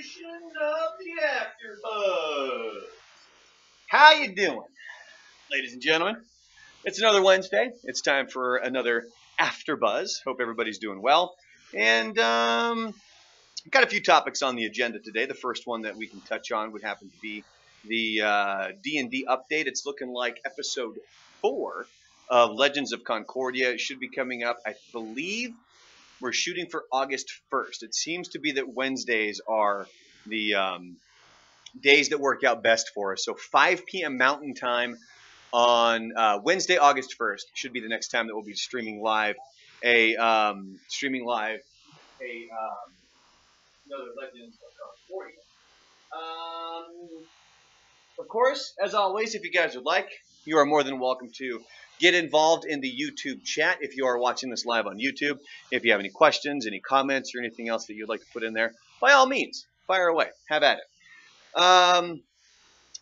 edition of the AfterBuzz. How you doing, ladies and gentlemen? It's another Wednesday. It's time for another AfterBuzz. Hope everybody's doing well. And got a few topics on the agenda today. The first one that we can touch on would happen to be the D&D update. It's looking like episode 4 of Legends of Concordia. It should be coming up, I believe. We're shooting for August 1st. It seems to be that Wednesdays are the days that work out best for us. So 5 p.m. Mountain Time on Wednesday, August 1st should be the next time that we'll be streaming live another Legends of Concordia. Of course, as always, if you guys would like, you are more than welcome to get involved in the YouTube chat if you are watching this live on YouTube. If you have any questions, any comments, or anything else that you'd like to put in there, by all means, fire away. Have at it. A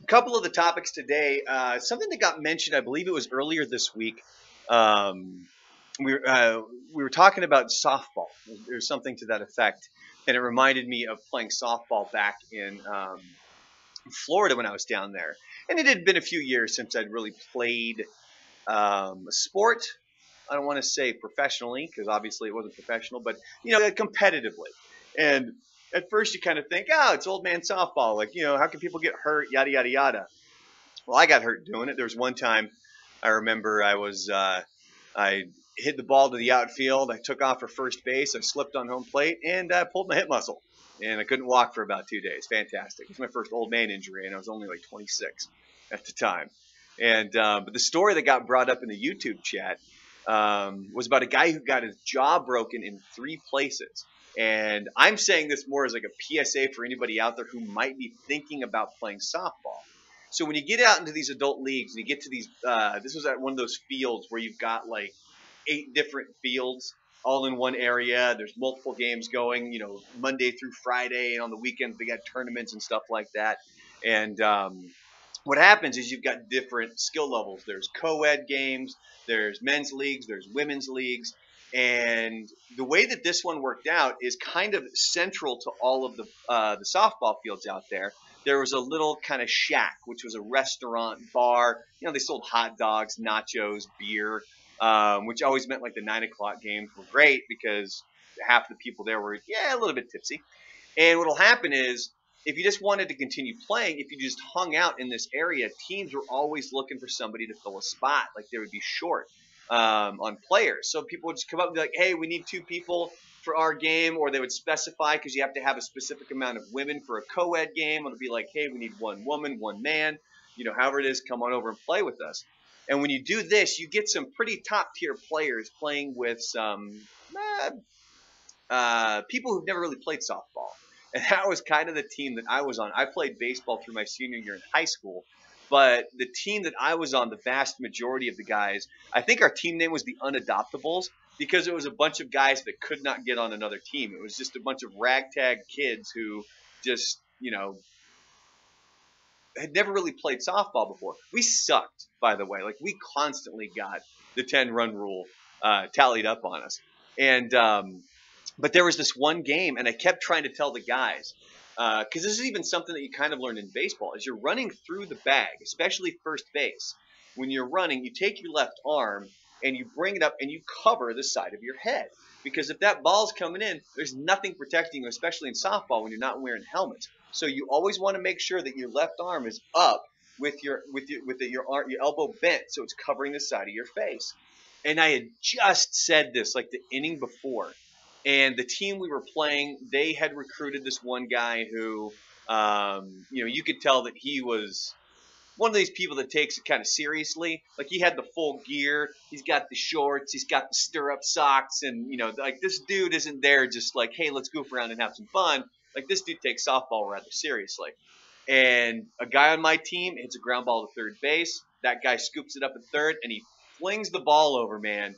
couple of the topics today, something that got mentioned, I believe it was earlier this week. We were talking about softball. There's something to that effect, and it reminded me of playing softball back in Florida when I was down there. And it had been a few years since I'd really played a sport. I don't want to say professionally, because obviously it wasn't professional, but competitively. And at first you kind of think, oh, it's old man softball. Like, how can people get hurt? Yada, yada, yada. Well, I got hurt doing it. There was one time I remember I hit the ball to the outfield. I took off for first base. I slipped on home plate and I pulled my hip muscle. And I couldn't walk for about 2 days. Fantastic. It was my first old man injury, and I was only like 26 at the time. And but the story that got brought up in the YouTube chat was about a guy who got his jaw broken in 3 places. And I'm saying this more as like a PSA for anybody out there who might be thinking about playing softball. So when you get out into these adult leagues and you get to these, this was at one of those fields where you've got like 8 different fields all in one area. There's multiple games going, Monday through Friday, and on the weekends they got tournaments and stuff like that. And what happens is you've got different skill levels. There's co-ed games, there's men's leagues, there's women's leagues. And the way that this one worked out is kind of central to all of the softball fields out there. There was a little kind of shack, which was a restaurant, bar. They sold hot dogs, nachos, beer, which always meant like the 9 o'clock games were great because half the people there were, a little bit tipsy. And what will happen is, if you just wanted to continue playing, if you just hung out in this area, teams were always looking for somebody to fill a spot. Like they would be short on players. So people would just come up and be like, hey, we need 2 people for our game. Or they would specify, because you have to have a specific amount of women for a co-ed game. It would be like, hey, we need 1 woman, 1 man. However it is, come on over and play with us. And when you do this, you get some pretty top-tier players playing with some people who've never really played softball. And that was kind of the team that I was on. I played baseball through my senior year in high school. But the team that I was on, the vast majority of the guys, I think our team name was the Unadoptables, because it was a bunch of guys that could not get on another team. It was just a bunch of ragtag kids who just, had never really played softball before. We sucked, by the way. Like, we constantly got the 10-run rule tallied up on us. And but there was this one game, and I kept trying to tell the guys, because this is even something that you kind of learn in baseball, is you're running through the bag, especially first base. When you're running, you take your left arm, and you bring it up, and you cover the side of your head. Because if that ball's coming in, there's nothing protecting you, especially in softball when you're not wearing helmets. So you always want to make sure that your left arm is up with your elbow bent, so it's covering the side of your face. And I had just said this like the inning before, and the team we were playing, they had recruited this one guy who, you could tell that he was one of these people that takes it kind of seriously. Like, he had the full gear, he's got the shorts, he's got the stirrup socks, and like, this dude isn't there just like, hey, let's goof around and have some fun. Like, this dude takes softball rather seriously. And a guy on my team hits a ground ball to third base. That guy scoops it up at third, and he flings the ball over, man.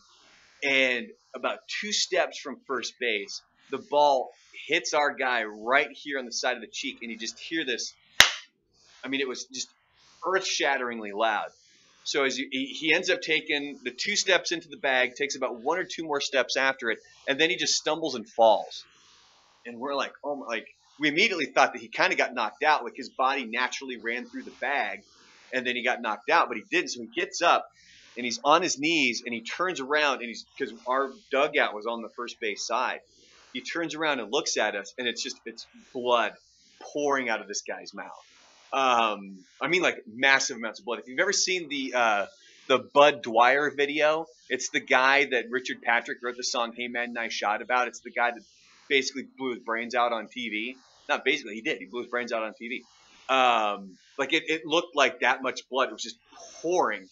And about 2 steps from first base, the ball hits our guy right here on the side of the cheek, and you just hear this. I mean, it was just earth-shatteringly loud. So as he ends up taking the 2 steps into the bag, takes about 1 or 2 more steps after it, and then he just stumbles and falls. And we're like, oh my, like, we immediately thought that he kind of got knocked out, like his body naturally ran through the bag, and then he got knocked out, but he didn't. So he gets up and he's on his knees and he turns around and he's because our dugout was on the first base side. He turns around and looks at us, and it's blood pouring out of this guy's mouth. I mean, like massive amounts of blood. If you've ever seen the Bud Dwyer video, it's the guy that Richard Patrick wrote the song "Hey Man, Nice Shot" about. It's the guy that basically blew his brains out on TV. Not basically, he did. He blew his brains out on TV. Like it looked like that much blood. It was just pouring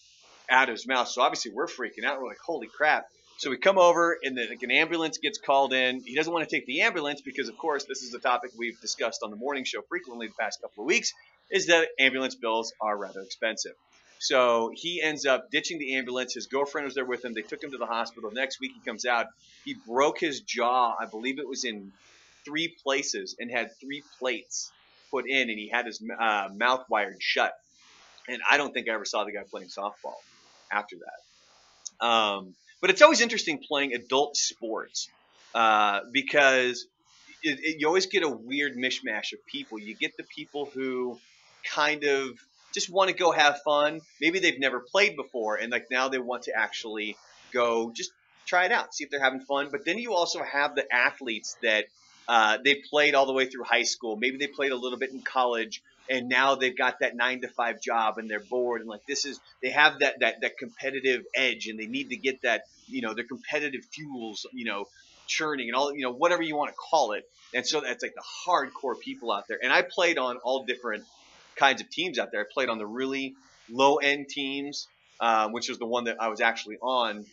out of his mouth. So obviously we're freaking out. We're like, holy crap. So we come over and then like an ambulance gets called in. He doesn't want to take the ambulance because, of course, this is a topic we've discussed on the morning show frequently the past couple of weeks, is that ambulance bills are rather expensive. So he ends up ditching the ambulance. His girlfriend was there with him. They took him to the hospital. Next week he comes out. He broke his jaw. I believe it was in 3 places and had 3 plates put in, and he had his mouth wired shut. And I don't think I ever saw the guy playing softball after that. But it's always interesting playing adult sports because you always get a weird mishmash of people. You get the people who kind of just want to go have fun. Maybe they've never played before, and like now they want to actually go just try it out, see if they're having fun. But then you also have the athletes that they played all the way through high school. Maybe they played a little bit in college, and now they've got that 9-to-5 job and they're bored. And like they have that competitive edge, and they need to get that, their competitive fuels, churning and all, whatever you want to call it. And so that's like the hardcore people out there. And I played on all different kinds of teams out there. I played on the really low end teams, which was the one that I was actually on.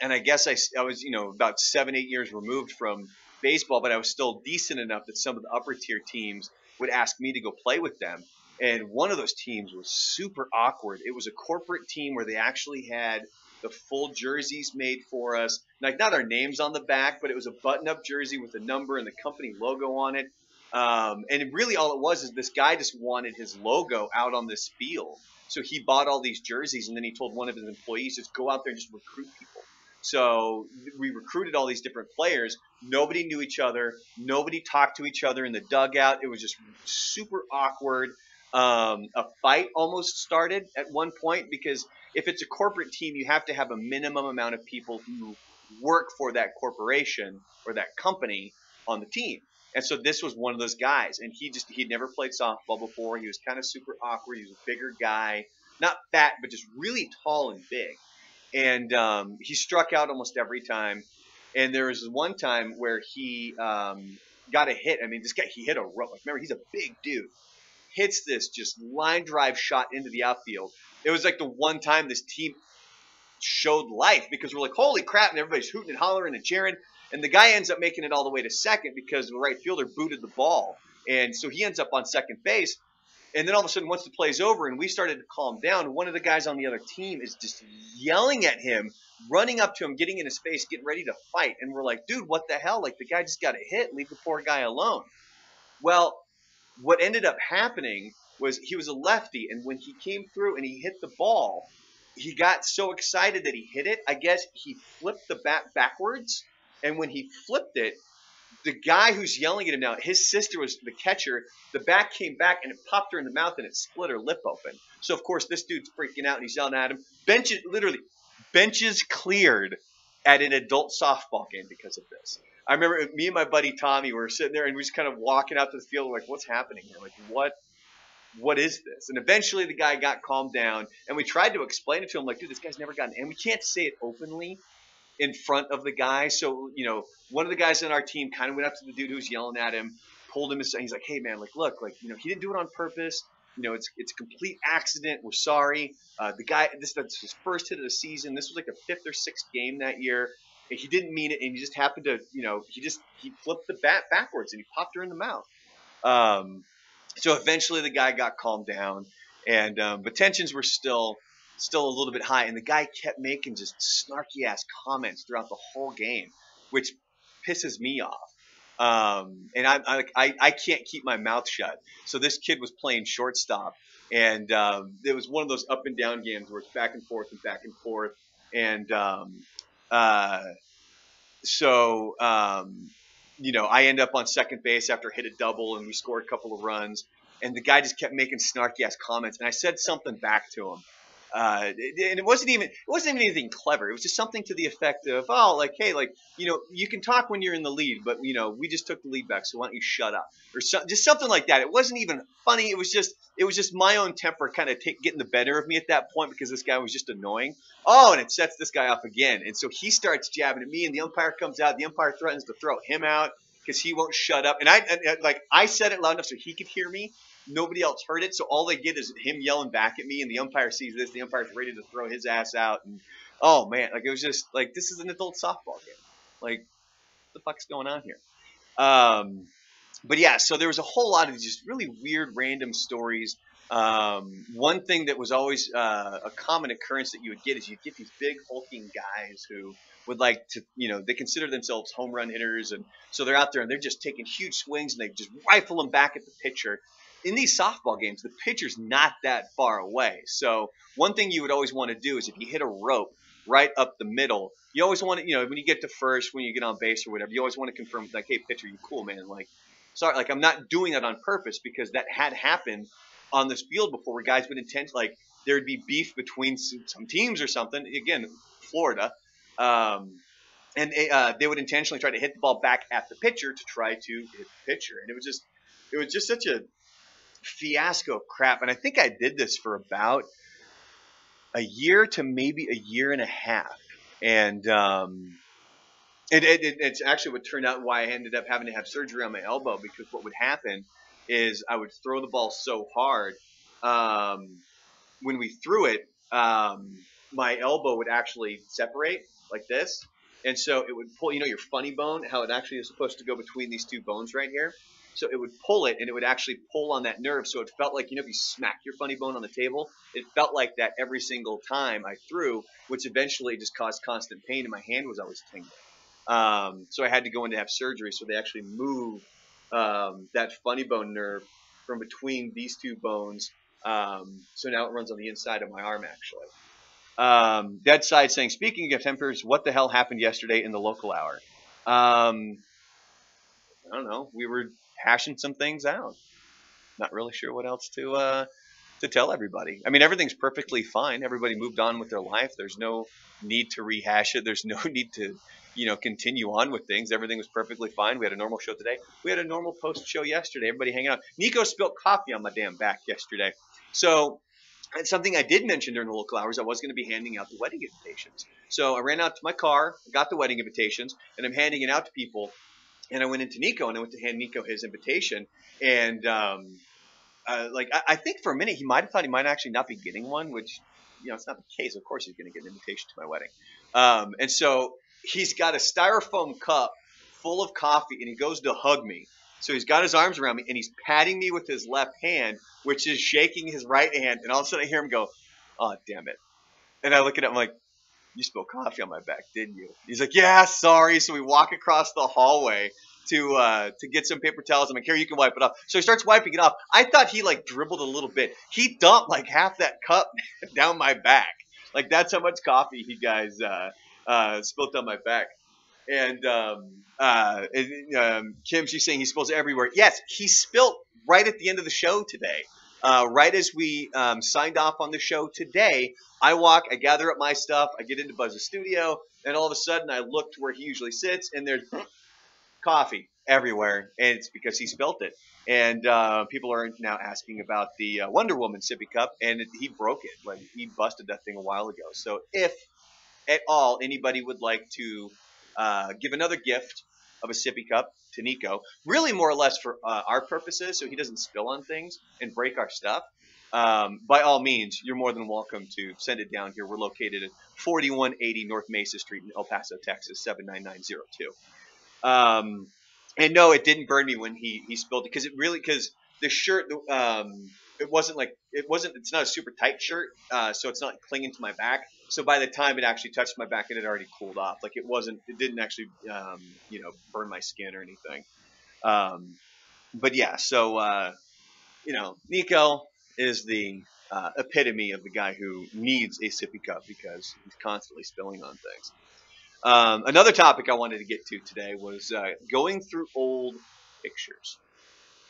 And I guess I was, about 7-8 years removed from baseball, but I was still decent enough that some of the upper tier teams would ask me to go play with them. And one of those teams was super awkward. It was a corporate team where they actually had the full jerseys made for us. Like not our names on the back, but it was a button-up jersey with a number and the company logo on it. And really all it was is this guy just wanted his logo out on this field. So he bought all these jerseys, and then he told one of his employees, just go out there and just recruit people. So we recruited all these different players. Nobody knew each other. Nobody talked to each other in the dugout. It was just super awkward. A fight almost started at one point because if it's a corporate team, you have to have a minimum amount of people who work for that corporation or that company on the team. And so this was one of those guys, and he'd never played softball before. He was kind of super awkward. He was a bigger guy, not fat, but just really tall and big. And he struck out almost every time. And there was one time where he got a hit. I mean, this guy, he hit a rope. Like, remember, he's a big dude. Hits this just line drive shot into the outfield. It was like the one time this team showed life because we're like, holy crap, and everybody's hooting and hollering and cheering. And the guy ends up making it all the way to second because the right fielder booted the ball. And so he ends up on second base. And then all of a sudden, once the play's over and we started to calm down, one of the guys on the other team is just yelling at him, running up to him, getting in his face, getting ready to fight. And we're like, dude, what the hell? Like, the guy just got a hit. Leave the poor guy alone. Well, what ended up happening was he was a lefty. And when he came through and he hit the ball, he got so excited that he hit it. I guess he flipped the bat backwards. And when he flipped it, the guy who's yelling at him now, his sister was the catcher. The bat came back and it popped her in the mouth and it split her lip open. So, of course, this dude's freaking out and he's yelling at him. Benches cleared at an adult softball game because of this. I remember me and my buddy Tommy were sitting there and we were just kind of walking out to the field. We're like, what's happening here? Like, what is this? And eventually the guy got calmed down and we tried to explain it to him like, dude, this guy's never gotten, and we can't say it openly in front of the guy. So, one of the guys on our team kind of went up to the dude who was yelling at him, pulled him aside. He's like, hey man, like, look, like, he didn't do it on purpose. It's a complete accident. We're sorry. The guy, that's his first hit of the season. This was like a 5th or 6th game that year. And he didn't mean it. And he just happened to, he flipped the bat backwards and he popped her in the mouth. So eventually the guy got calmed down and, but tensions were still a little bit high, and the guy kept making just snarky ass comments throughout the whole game, which pisses me off. And I can't keep my mouth shut. So this kid was playing shortstop, and it was one of those up and down games where it's back and forth and back and forth. And I end up on second base after I hit a double and we scored a couple of runs. And the guy just kept making snarky ass comments. And I said something back to him. And it wasn't even anything clever. It was just something to the effect of, oh, like, hey, like, you can talk when you're in the lead, but we just took the lead back, so why don't you shut up, or just something like that. It wasn't even funny. It was just my own temper kind of getting the better of me at that point because this guy was just annoying. Oh, and it sets this guy off again, and so he starts jabbing at me, and the umpire comes out. The umpire threatens to throw him out because he won't shut up. And I said it loud enough so he could hear me. Nobody else heard it, so all they get is him yelling back at me, and the umpire sees this. The umpire's ready to throw his ass out, and oh man, like it was just like this is an adult softball game. Like, what the fuck's going on here? But yeah, so there was a whole lot of just really weird, random stories. One thing that was always a common occurrence that you would get is you'd get these big hulking guys who would like to, they consider themselves home run hitters, and so they're out there and they're just taking huge swings and they just rifle them back at the pitcher. In these softball games, the pitcher's not that far away. So one thing you would always want to do is if you hit a rope right up the middle, you always want to, when you get to first, when you get on base or whatever, you always want to confirm, like, hey, pitcher, you cool, man? Like, sorry, like, I'm not doing that on purpose because that had happened on this field before where guys would intend, like, there would be beef between some teams or something. Again, Florida. And they would intentionally try to hit the ball back at the pitcher to try to hit the pitcher. And it was just such a fiasco of crap. And I think I did this for about a year to maybe a year and a half. And it's actually what turned out why I ended up having to have surgery on my elbow, because what would happen is I would throw the ball so hard. When we threw it, my elbow would actually separate like this. And so it would pull, your funny bone, how it actually is supposed to go between these two bones right here. So it would pull it, and it would actually pull on that nerve. So it felt like, if you smack your funny bone on the table, it felt like that every single time I threw, which eventually just caused constant pain, and my hand was always tingling. So I had to go in to have surgery. So they actually moved that funny bone nerve from between these two bones. So now it runs on the inside of my arm, actually. Dead Side saying, speaking of tempers, what the hell happened yesterday in the local hour? I don't know. We were hashing some things out. Not really sure what else to tell everybody. I mean, everything's perfectly fine. Everybody moved on with their life. There's no need to rehash it. There's no need to, continue on with things. Everything was perfectly fine. We had a normal show today. We had a normal post show yesterday. Everybody hanging out. Nico spilled coffee on my damn back yesterday. So it's something I did mention during the local hours. I was going to be handing out the wedding invitations. So I ran out to my car, got the wedding invitations, and I'm handing it out to people. And I went into Nico, and I went to hand Nico his invitation. And I think for a minute he might have thought he might actually not be getting one, which, it's not the case. Of course he's going to get an invitation to my wedding. And so he's got a styrofoam cup full of coffee, and he goes to hug me. So he's got his arms around me, and he's patting me with his left hand, which is shaking his right hand. And all of a sudden I hear him go, "Oh, damn it." And I look at him like, "You spilled coffee on my back, didn't you?" He's like, "Yeah, sorry." So we walk across the hallway to get some paper towels. I'm like, "Here, you can wipe it off." So he starts wiping it off. I thought he dribbled a little bit. He dumped like half that cup down my back. Like, that's how much coffee he guys spilled on my back. And Kim, she's saying he spills everywhere. Yes, he spilled right at the end of the show today. Right as we signed off on the show today, I gather up my stuff, I get into Buzz's studio, and all of a sudden I look to where he usually sits, and there's coffee everywhere, and it's because he spilt it. And people are now asking about the Wonder Woman sippy cup, and he broke it. Like, he busted that thing a while ago. So if at all anybody would like to give another gift of a sippy cup to Nico, really more or less for our purposes, so he doesn't spill on things and break our stuff, by all means, you're more than welcome to send it down here. We're located at 4180 North Mesa Street in El Paso, Texas, 79902. And no, it didn't burn me when he spilled it, because the shirt, it's not a super tight shirt, so it's not clinging to my back. So by the time it actually touched my back, it had already cooled off. Like, it didn't actually, burn my skin or anything. But yeah, so, Nico is the epitome of the guy who needs a sippy cup because he's constantly spilling on things. Another topic I wanted to get to today was going through old pictures.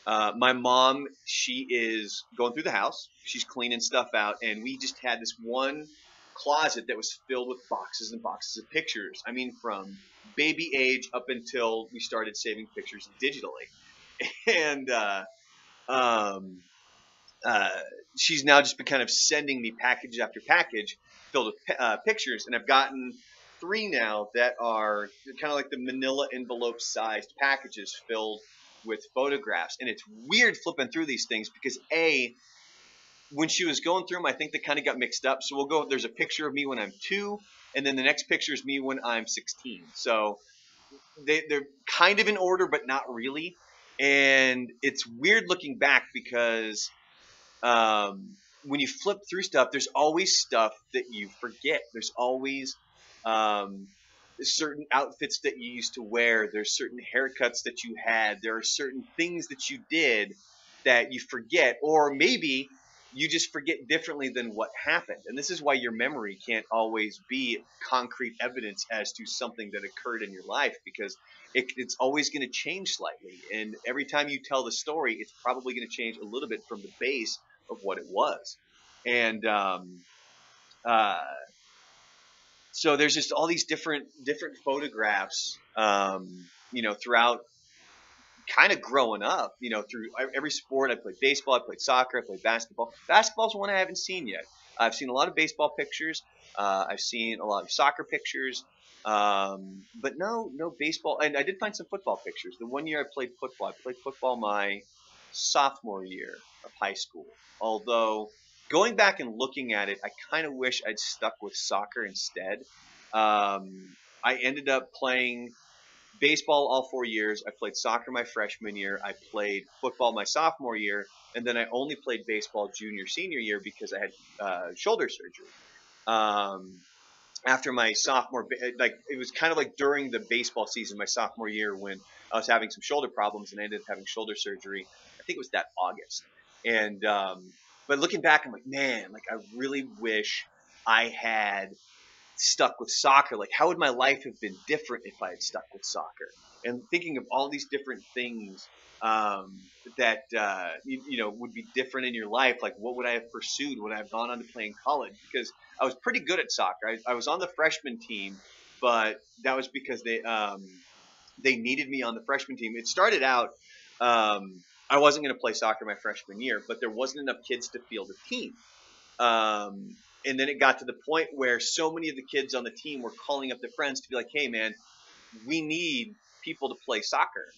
My mom, she is going through the house. She's cleaning stuff out, and we just had this one closet that was filled with boxes and boxes of pictures. I mean, from baby age up until we started saving pictures digitally. And um, uh, she's now just been kind of sending me package after package filled with pictures, and I've gotten 3 now that are kind of like the manila envelope sized packages filled with photographs. And it's weird flipping through these things because when she was going through them, I think they kind of got mixed up. So there's a picture of me when I'm 2, and then the next picture is me when I'm 16. So they're kind of in order, but not really. And it's weird looking back because when you flip through stuff, there's always stuff that you forget. There's always certain outfits that you used to wear. There's certain haircuts that you had. There are certain things that you did that you forget, or maybe you just forget differently than what happened. And this is why your memory can't always be concrete evidence as to something that occurred in your life, because it's always going to change slightly. And every time you tell the story, it's probably going to change a little bit from the base of what it was. And uh, so there's just all these different photographs, throughout kind of growing up, through every sport. I played baseball, I played soccer, I played basketball. Basketball's one I haven't seen yet. I've seen a lot of baseball pictures. I've seen a lot of soccer pictures, but no baseball. And I did find some football pictures. The one year I played football my sophomore year of high school. Although going back and looking at it, I kind of wish I'd stuck with soccer instead. I ended up playing baseball all 4 years. I played soccer my freshman year. I played football my sophomore year. And then I only played baseball senior year because I had shoulder surgery. After my sophomore, it was kind of like during the baseball season, my sophomore year, when I was having some shoulder problems and I ended up having shoulder surgery. I think it was that August. And but looking back, I'm like, man, like I really wish I had stuck with soccer. Like, how would my life have been different if I had stuck with soccer? And thinking of all these different things that would be different in your life. Like, what would I have pursued? Would I have gone on to play in college? Because I was pretty good at soccer. I was on the freshman team, but that was because they needed me on the freshman team. It started out. I wasn't going to play soccer my freshman year, but there wasn't enough kids to field a team. And then it got to the point where so many of the kids on the team were calling up their friends to be like, hey, man, we need people to play soccer.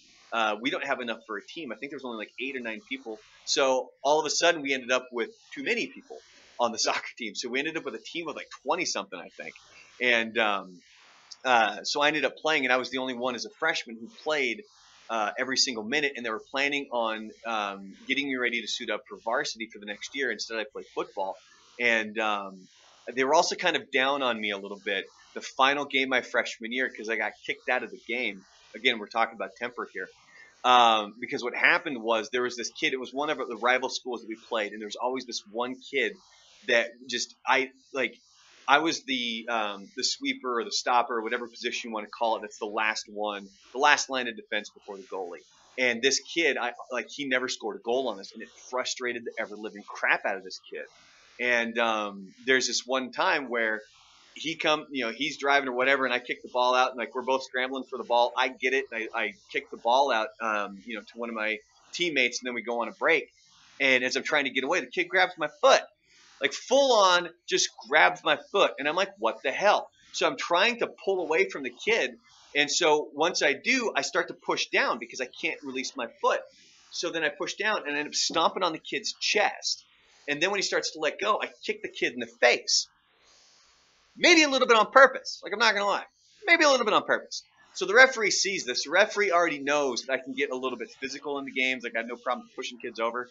We don't have enough for a team. I think there was only like 8 or 9 people. So all of a sudden we ended up with too many people on the soccer team. So we ended up with a team of like 20-something, I think. And so I ended up playing, and I was the only one as a freshman who played every single minute, and they were planning on getting me ready to suit up for varsity for the next year. Instead, I played football. And they were also kind of down on me a little bit the final game my freshman year because I got kicked out of the game. Again, we're talking about temper here. Because what happened was there was this kid. It was one of the rival schools that we played, and there was always this one kid that just I was the sweeper or the stopper or whatever position you want to call it. That's the last line of defense before the goalie. And this kid, he never scored a goal on us, and it frustrated the ever living crap out of this kid. And there's this one time where he's driving or whatever, and I kick the ball out, and like we're both scrambling for the ball. I get it, and I kick the ball out, to one of my teammates, and then we go on a break. And as I'm trying to get away, the kid grabs my foot, like full on, just grabs my foot, and I'm like, what the hell? So I'm trying to pull away from the kid, and so once I do, I start to push down because I can't release my foot. So then I push down and I end up stomping on the kid's chest. And then when he starts to let go, I kick the kid in the face. Maybe a little bit on purpose. Like, I'm not going to lie. Maybe a little bit on purpose. So the referee sees this. The referee already knows that I can get a little bit physical in the games. Like, I have no problem pushing kids over.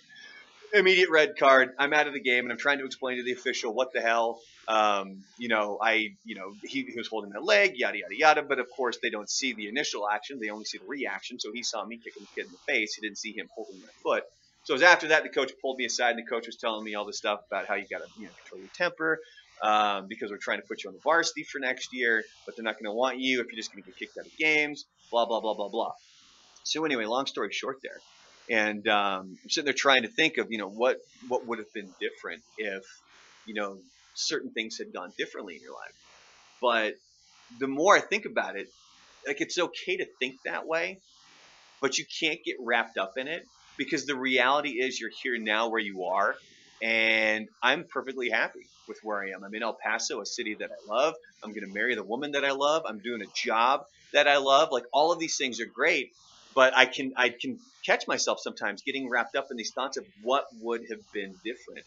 Immediate red card. I'm out of the game, and I'm trying to explain to the official what the hell. He was holding my leg, yada, yada, yada. But, of course, they don't see the initial action. They only see the reaction. So he saw me kicking the kid in the face. He didn't see him holding my foot. So it was after that the coach pulled me aside, and the coach was telling me all this stuff about how you got to control your temper. because we're trying to put you on the varsity for next year, but they're not going to want you if you're just going to get kicked out of games, blah, blah, blah, blah, blah. So anyway, long story short there. And I'm sitting there trying to think of, what would have been different if, certain things had gone differently in your life. But the more I think about it, like, it's okay to think that way, but you can't get wrapped up in it, because the reality is you're here now where you are. And I'm perfectly happy with where I am. I'm in El Paso, a city that I love. I'm going to marry the woman that I love. I'm doing a job that I love. Like, all of these things are great, but I can catch myself sometimes getting wrapped up in these thoughts of what would have been different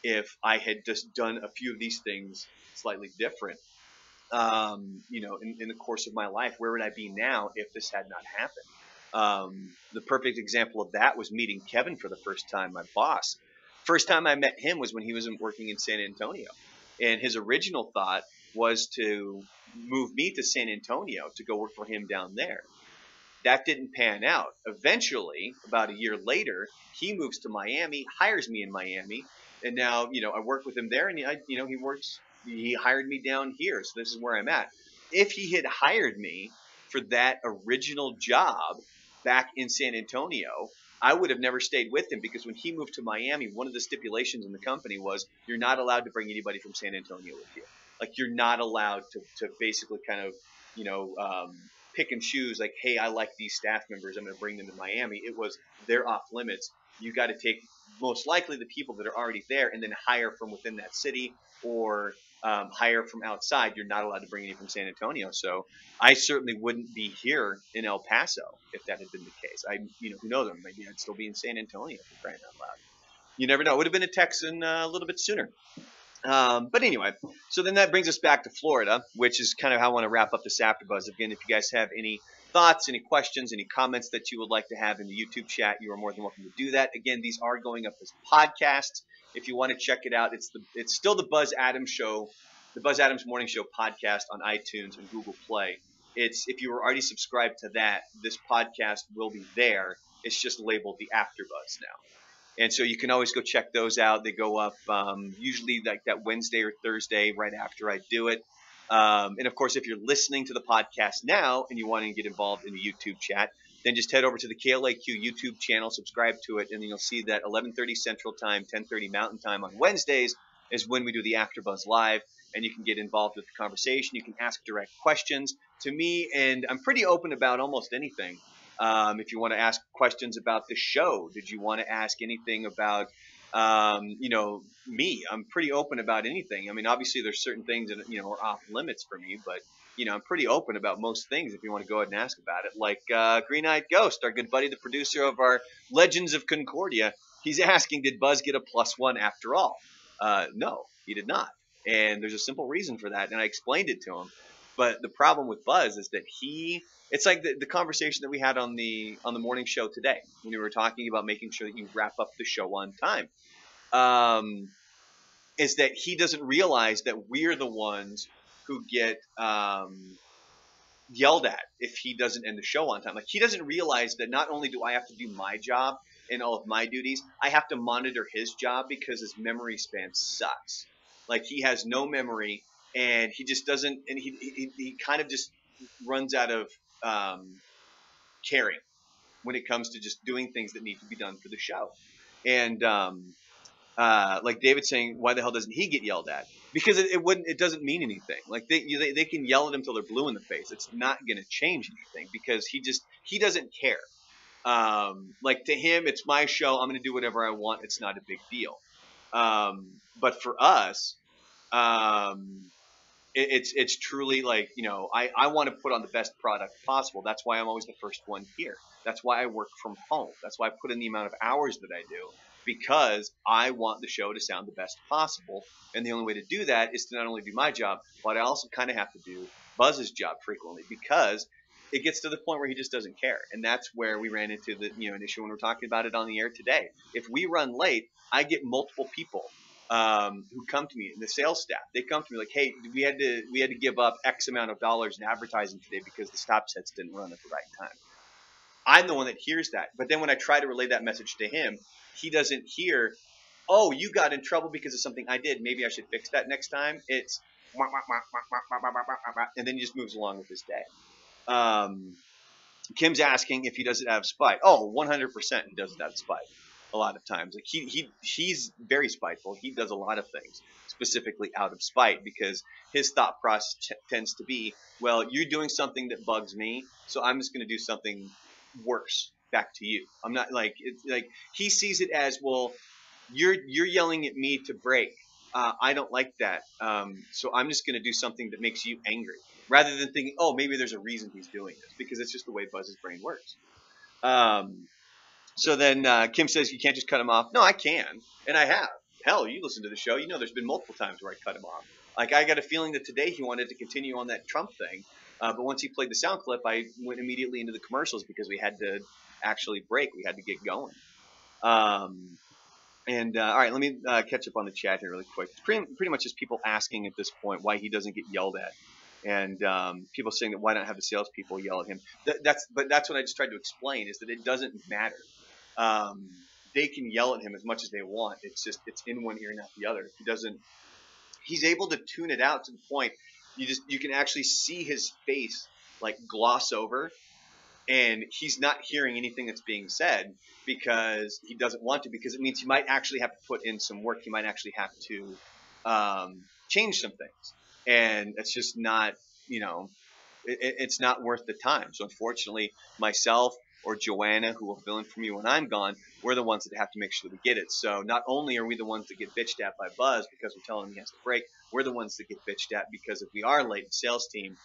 if I had just done a few of these things slightly different. In the course of my life, where would I be now if this had not happened? The perfect example of that was meeting Kevin for the first time, my boss. First time I met him was when he was working in San Antonio. And his original thought was to move me to San Antonio to go work for him down there. That didn't pan out. Eventually, about a year later, he moves to Miami, hires me in Miami. And now, I work with him there, and he hired me down here. So this is where I'm at. If he had hired me for that original job back in San Antonio, I would have never stayed with him, because when he moved to Miami, one of the stipulations in the company was you're not allowed to bring anybody from San Antonio with you. Like, you're not allowed to basically kind of, pick and choose, like, hey, I like these staff members, I'm going to bring them to Miami. It was, they're off limits. You got to take most likely the people that are already there and then hire from within that city, or hire from outside. You're not allowed to bring any from San Antonio. So I certainly wouldn't be here in El Paso if that had been the case. Who knows? Maybe I'd still be in San Antonio, for crying out loud. You never know. It would have been a Texan a little bit sooner. But anyway, so then that brings us back to Florida, which is kind of how I want to wrap up this AfterBuzz. Again, if you guys have any thoughts, any questions, any comments that you would like to have in the YouTube chat, you are more than welcome to do that. Again, these are going up as podcasts. If you want to check it out, it's still the Buzz Adams Show, the Buzz Adams Morning Show podcast on iTunes and Google Play. If you were already subscribed to that, this podcast will be there. It's just labeled the AfterBuzz now. And so you can always go check those out. They go up usually like that Wednesday or Thursday right after I do it. And, of course, if you're listening to the podcast now and you want to get involved in the YouTube chat, then just head over to the KLAQ YouTube channel, subscribe to it, and then you'll see that 11:30 Central Time, 10:30 Mountain Time on Wednesdays is when we do the AfterBuzz Live, and you can get involved with the conversation. You can ask direct questions to me, and I'm pretty open about almost anything. If you want to ask questions about the show, did you want to ask anything about, me? I'm pretty open about anything. I mean, obviously there's certain things that, are off limits for me, but, I'm pretty open about most things if you want to go ahead and ask about it. Like Green-Eyed Ghost, our good buddy, the producer of our Legends of Concordia, he's asking, did Buzz get a +1 after all? No, he did not. And there's a simple reason for that, and I explained it to him. But the problem with Buzz is that it's like the conversation that we had on the morning show today when we were talking about making sure that you wrap up the show on time. Is that he doesn't realize that we're the ones who get yelled at if he doesn't end the show on time. Like, he doesn't realize that not only do I have to do my job and all of my duties, I have to monitor his job because his memory span sucks. Like, he has no memory, and he just doesn't, and he kind of just runs out of caring when it comes to just doing things that need to be done for the show. And like David's saying, why the hell doesn't he get yelled at? Because it doesn't mean anything. Like, they can yell at him till they're blue in the face. It's not going to change anything because he doesn't care. Like, to him, it's my show. I'm going to do whatever I want. It's not a big deal. But for us, it's truly like, I want to put on the best product possible. That's why I'm always the first one here. That's why I work from home. That's why I put in the amount of hours that I do, because I want the show to sound the best possible. And the only way to do that is to not only do my job, but I also kind of have to do Buzz's job frequently, because it gets to the point where he just doesn't care. And that's where we ran into the an issue when we're talking about it on the air today. If we run late, I get multiple people who come to me, and the sales staff, they come to me like, hey, we had to give up X amount of dollars in advertising today because the stop sets didn't run at the right time. I'm the one that hears that. But then when I try to relay that message to him, he doesn't hear, oh, you got in trouble because of something I did. Maybe I should fix that next time. It's and then he just moves along with his day. Kim's asking if he does it out of spite. Oh, 100% he does it out of spite. A lot of times, like he's very spiteful. He does a lot of things specifically out of spite because his thought process tends to be, well, you're doing something that bugs me, so I'm just going to do something worse back to you. I'm not like it's like he sees it as, well, you're yelling at me to break. I don't like that. So I'm just going to do something that makes you angry, rather than thinking, oh, maybe there's a reason he's doing this, because it's just the way Buzz's brain works. So then Kim says, you can't just cut him off. No, I can, and I have. Hell, you listen to the show, you know there's been multiple times where I cut him off. Like, I got a feeling that today he wanted to continue on that Trump thing, but once he played the sound clip, I went immediately into the commercials because we had to actually break. We had to get going. All right, let me catch up on the chat here really quick. It's pretty much just people asking at this point why he doesn't get yelled at, and people saying that why not have the salespeople yell at him. That's what I just tried to explain, is that it doesn't matter. They can yell at him as much as they want. It's just it's in one ear, not the other. If he doesn't, he's able to tune it out to the point you can actually see his face like gloss over, and he's not hearing anything that's being said because he doesn't want to, because it means he might actually have to put in some work. He might actually have to change some things, and it's just not, it's not worth the time. So unfortunately, myself or Joanna, who will fill in for me when I'm gone, we're the ones that have to make sure that we get it. So not only are we the ones that get bitched at by Buzz because we're telling him he has to break, we're the ones that get bitched at because if we are late, the sales team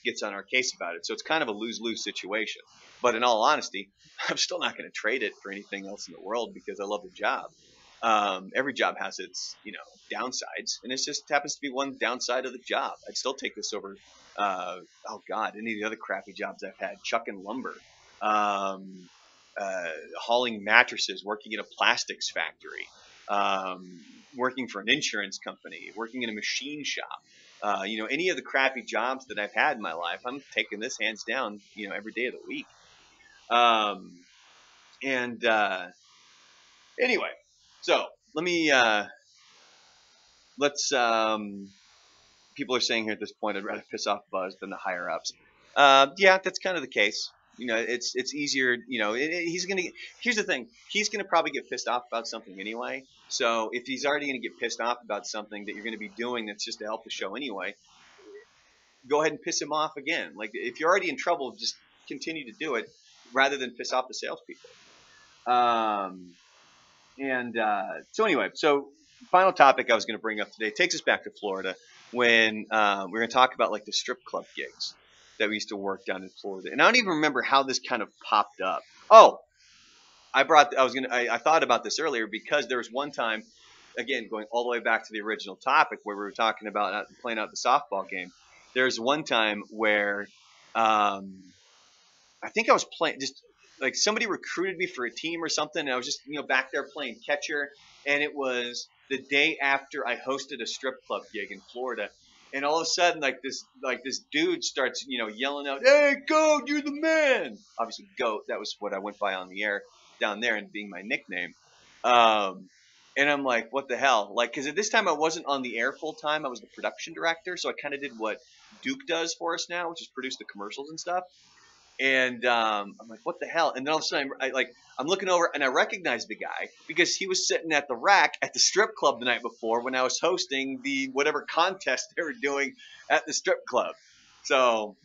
gets on our case about it. So it's kind of a lose-lose situation. But in all honesty, I'm still not going to trade it for anything else in the world because I love the job. Every job has its, downsides, and it just happens to be one downside of the job. I'd still take this over, oh God, any of the other crappy jobs I've had, chucking lumber, hauling mattresses, working in a plastics factory, working for an insurance company, working in a machine shop. Any of the crappy jobs that I've had in my life, I'm taking this hands down, every day of the week. Anyway, so let me, people are saying here at this point, I'd rather piss off Buzz than the higher ups. Yeah, that's kind of the case. It's easier, he's going to, here's the thing, he's going to probably get pissed off about something anyway. So if he's already going to get pissed off about something that you're going to be doing that's just to help the show anyway, go ahead and piss him off again. Like, if you're already in trouble, just continue to do it rather than piss off the salespeople. So anyway, final topic I was going to bring up today takes us back to Florida when we're going to talk about like the strip club gigs that we used to work down in Florida. And I don't even remember how this kind of popped up. Oh, I thought about this earlier because there was one time, again, going all the way back to the original topic where we were talking about playing out the softball game. There's one time where I think I was playing, just like somebody recruited me for a team or something, and I was just back there playing catcher, and it was the day after I hosted a strip club gig in Florida. And all of a sudden, like this dude starts, yelling out, "Hey, Goat, you're the man!" Obviously, Goat, that was what I went by on the air down there and being my nickname. And I'm like, what the hell? Like, because at this time I wasn't on the air full time. I was the production director, so I kind of did what Duke does for us now, which is produce the commercials and stuff. And I'm like, what the hell? And then all of a sudden, I'm looking over, and I recognize the guy because he was sitting at the rack at the strip club the night before when I was hosting the whatever contest they were doing at the strip club. So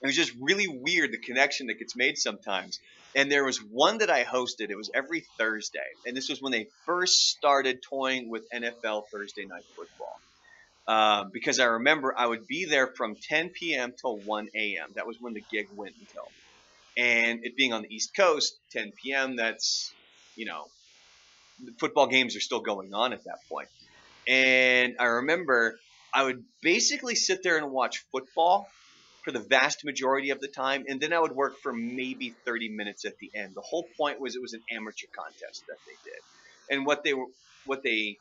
it was just really weird, the connection that gets made sometimes. And there was one that I hosted. It was every Thursday. And this was when they first started toying with NFL Thursday Night Football. Because I remember I would be there from 10 p.m. till 1 a.m. That was when the gig went until. And it being on the East Coast, 10 p.m., that's, the football games are still going on at that point. And I remember I would basically sit there and watch football for the vast majority of the time, and then I would work for maybe 30 minutes at the end. The whole point was it was an amateur contest that they did. And what they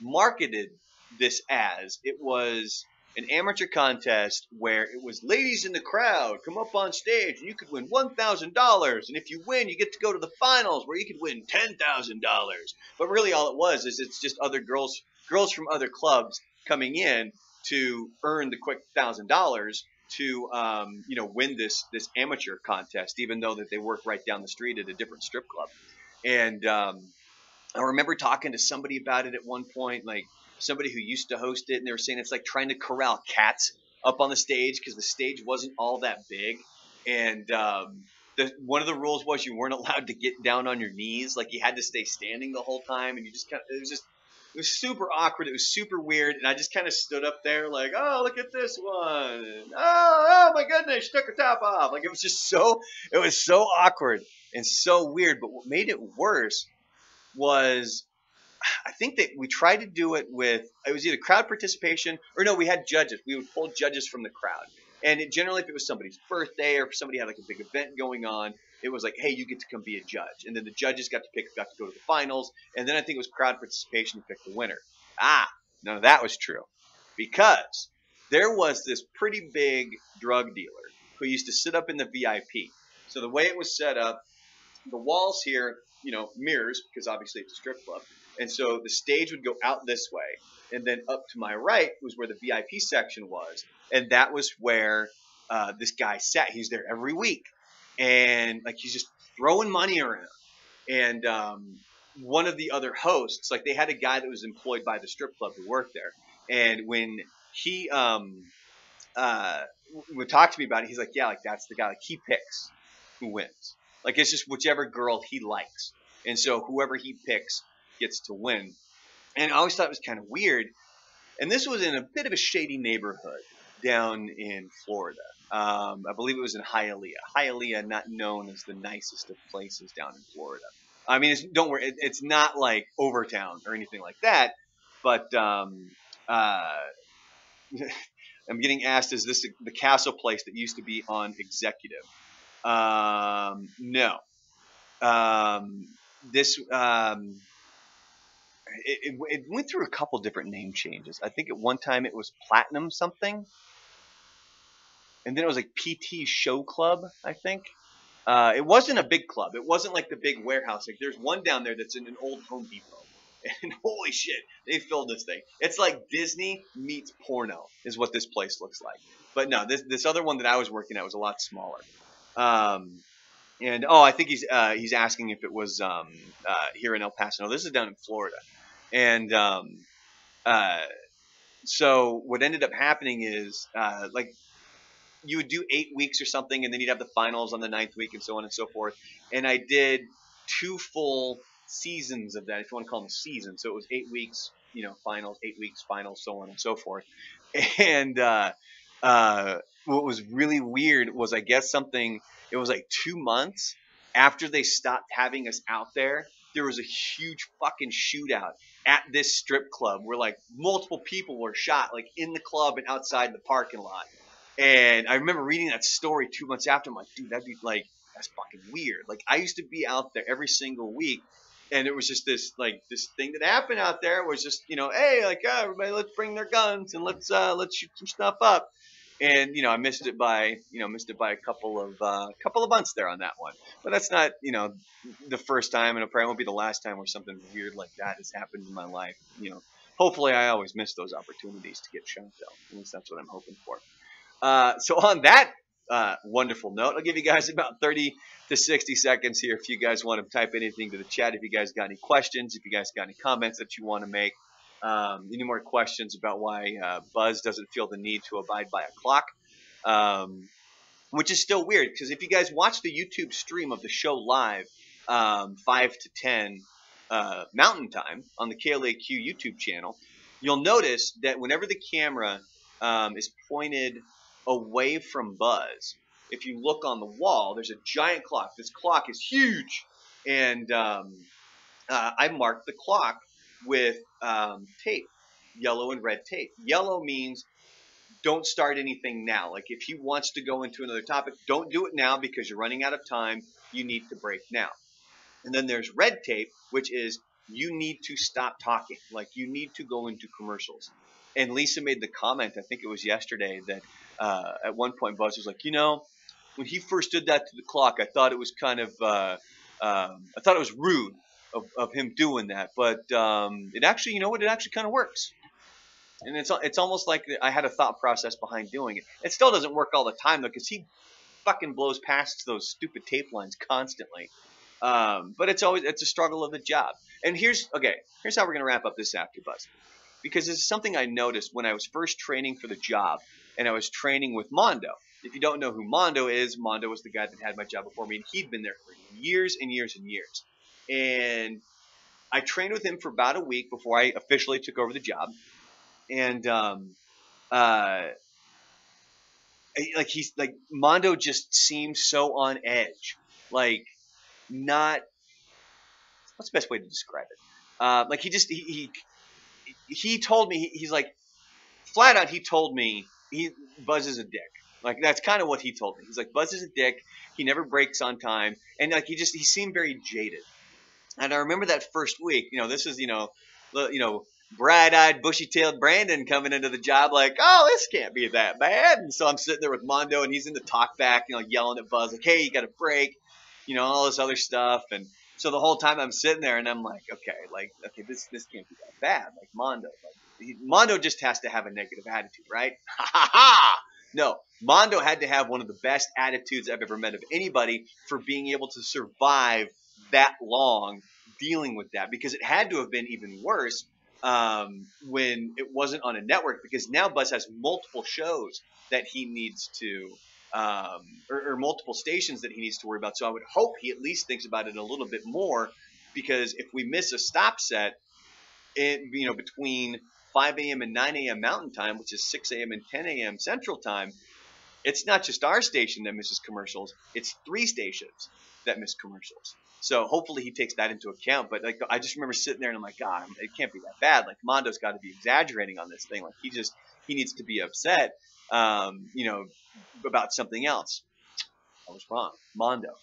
marketed this as, it was an amateur contest where it was ladies in the crowd come up on stage and you could win $1,000, and if you win you get to go to the finals where you could win $10,000. But really all it was is it's just other girls from other clubs coming in to earn the quick $1,000 to win this amateur contest, even though that they work right down the street at a different strip club. And I remember talking to somebody about it at one point, like somebody who used to host it, and they were saying it's like trying to corral cats up on the stage because the stage wasn't all that big. And one of the rules was you weren't allowed to get down on your knees. Like you had to stay standing the whole time, and you just kind of, it was super awkward. It was super weird, and I just kind of stood up there like, oh, look at this one. Oh my goodness, she took her top off. Like it was so awkward and so weird. But what made it worse was I think that we tried to do it with, it was either crowd participation or no, we had judges. We would pull judges from the crowd. And generally, if it was somebody's birthday or if somebody had like a big event going on, it was like, hey, you get to come be a judge. And then the judges got to go to the finals. And then I think it was crowd participation to pick the winner. None of that was true, because there was this pretty big drug dealer who used to sit up in the VIP. So the way it was set up, the walls here, mirrors, because obviously it's a strip club. And so the stage would go out this way, and then up to my right was where the VIP section was. And that was where this guy sat. He's there every week. And like he's just throwing money around. And one of the other hosts, like they had a guy that was employed by the strip club who worked there. And when he would talk to me about it, he's like, yeah, like that's the guy. Like he picks who wins. Like it's just whichever girl he likes. And so whoever he picks gets to win. And I always thought it was kind of weird. And this was in a bit of a shady neighborhood down in Florida. I believe it was in Hialeah. Hialeah, not known as the nicest of places down in Florida. I mean, don't worry, it's not like Overtown or anything like that. But I'm getting asked, is this the Castle place that used to be on Executive? No. This it went through a couple different name changes. I think at one time it was Platinum something, and then it was like PT Show Club, I think. It wasn't a big club. It wasn't like the big warehouse. Like there's one down there that's in an old Home Depot. And holy shit, they filled this thing. It's like Disney meets porno is what this place looks like. But no, this other one that I was working at was a lot smaller. And I think he's asking if it was here in El Paso. No, this is down in Florida. And so what ended up happening is like you would do 8 weeks or something, and then you'd have the finals on the 9th week and so on and so forth. And I did 2 full seasons of that, if you want to call them seasons. So it was 8 weeks, finals, 8 weeks, finals, so on and so forth. And what was really weird was, I guess it was like 2 months after they stopped having us out there, there was a huge fucking shootout at this strip club where like multiple people were shot like in the club and outside the parking lot. And I remember reading that story 2 months after. I'm like, dude, that'd be like, that's fucking weird. Like I used to be out there every single week, and it was just this thing that happened out there was just, hey, like everybody, let's bring their guns and let's shoot some stuff up. And I missed it by a couple of months there on that one. But that's not the first time, and it probably won't be the last time where something weird like that has happened in my life. Hopefully I always miss those opportunities to get shot though. At least that's what I'm hoping for. So on that wonderful note, I'll give you guys about 30 to 60 seconds here if you guys want to type anything to the chat. If you guys got any questions, if you guys got any comments that you want to make. Any more questions about why Buzz doesn't feel the need to abide by a clock, which is still weird, because if you guys watch the YouTube stream of the show live, 5 to 10 Mountain Time on the KLAQ YouTube channel, you'll notice that whenever the camera is pointed away from Buzz, if you look on the wall, there's a giant clock. This clock is huge, and I marked the clock with tape, yellow and red tape. Yellow means don't start anything now. Like if he wants to go into another topic, don't do it now because you're running out of time. You need to break now. And then there's red tape, which is you need to stop talking. Like you need to go into commercials. And Lisa made the comment, I think it was yesterday, that at one point Buzz was like, when he first did that to the clock, I thought it was kind of, I thought it was rude of him doing that. But it actually, it actually kind of works. And it's almost like I had a thought process behind doing it. It still doesn't work all the time though, because he fucking blows past those stupid tape lines constantly. But it's a struggle of the job. And here's how we're gonna wrap up this AfterBuzz, because this is something I noticed when I was first training for the job, and I was training with Mondo. If you don't know who Mondo was the guy that had my job before me, and he'd been there for years and years and years. And I trained with him for about a week before I officially took over the job. And he's like, Mondo just seems so on edge, like not. What's the best way to describe it? Like he told me he's like flat out. He told me Buzz is a dick. Like that's kind of what he told me. He's like, Buzz is a dick. He never breaks on time, and like he seemed very jaded. And I remember that first week. This is bright-eyed, bushy-tailed Brandon coming into the job like, oh, this can't be that bad. And so I'm sitting there with Mondo, and he's in the talk back, yelling at Buzz like, hey, you got to break, all this other stuff. And so the whole time I'm sitting there, and I'm like, okay, this can't be that bad. Like Mondo just has to have a negative attitude, right? Ha ha ha! No, Mondo had to have one of the best attitudes I've ever met of anybody for being able to survive that long dealing with that, because it had to have been even worse when it wasn't on a network, because now Buzz has multiple shows that he needs to or multiple stations that he needs to worry about. So I would hope he at least thinks about it a little bit more, because if we miss a stop set between 5 a.m. and 9 a.m. Mountain Time, which is 6 a.m. and 10 a.m. Central Time, it's not just our station that misses commercials, it's 3 stations that miss commercials. So hopefully he takes that into account. But like, I just remember sitting there and I'm like, God, it can't be that bad. Like Mondo's got to be exaggerating on this thing. Like he needs to be upset, about something else. I was wrong. Mondo,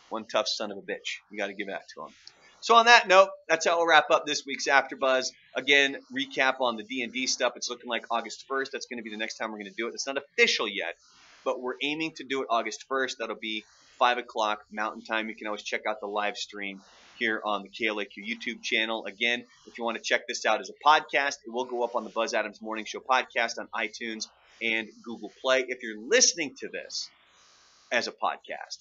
one tough son of a bitch. You got to give that to him. So on that note, that's how we'll wrap up this week's AfterBuzz. Again, recap on the D&D stuff. It's looking like August 1st. That's going to be the next time we're going to do it. It's not official yet, but we're aiming to do it August 1st. That'll be 5 o'clock Mountain Time. You can always check out the live stream here on the KLAQ YouTube channel. Again, if you want to check this out as a podcast, it will go up on the Buzz Adams Morning Show podcast on iTunes and Google Play. If you're listening to this as a podcast,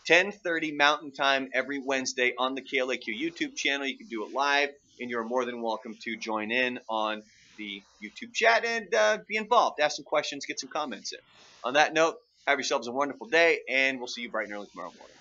10:30 Mountain Time every Wednesday on the KLAQ YouTube channel. You can do it live, and you're more than welcome to join in on the YouTube chat and be involved. Ask some questions, get some comments in. On that note, have yourselves a wonderful day, and we'll see you bright and early tomorrow morning.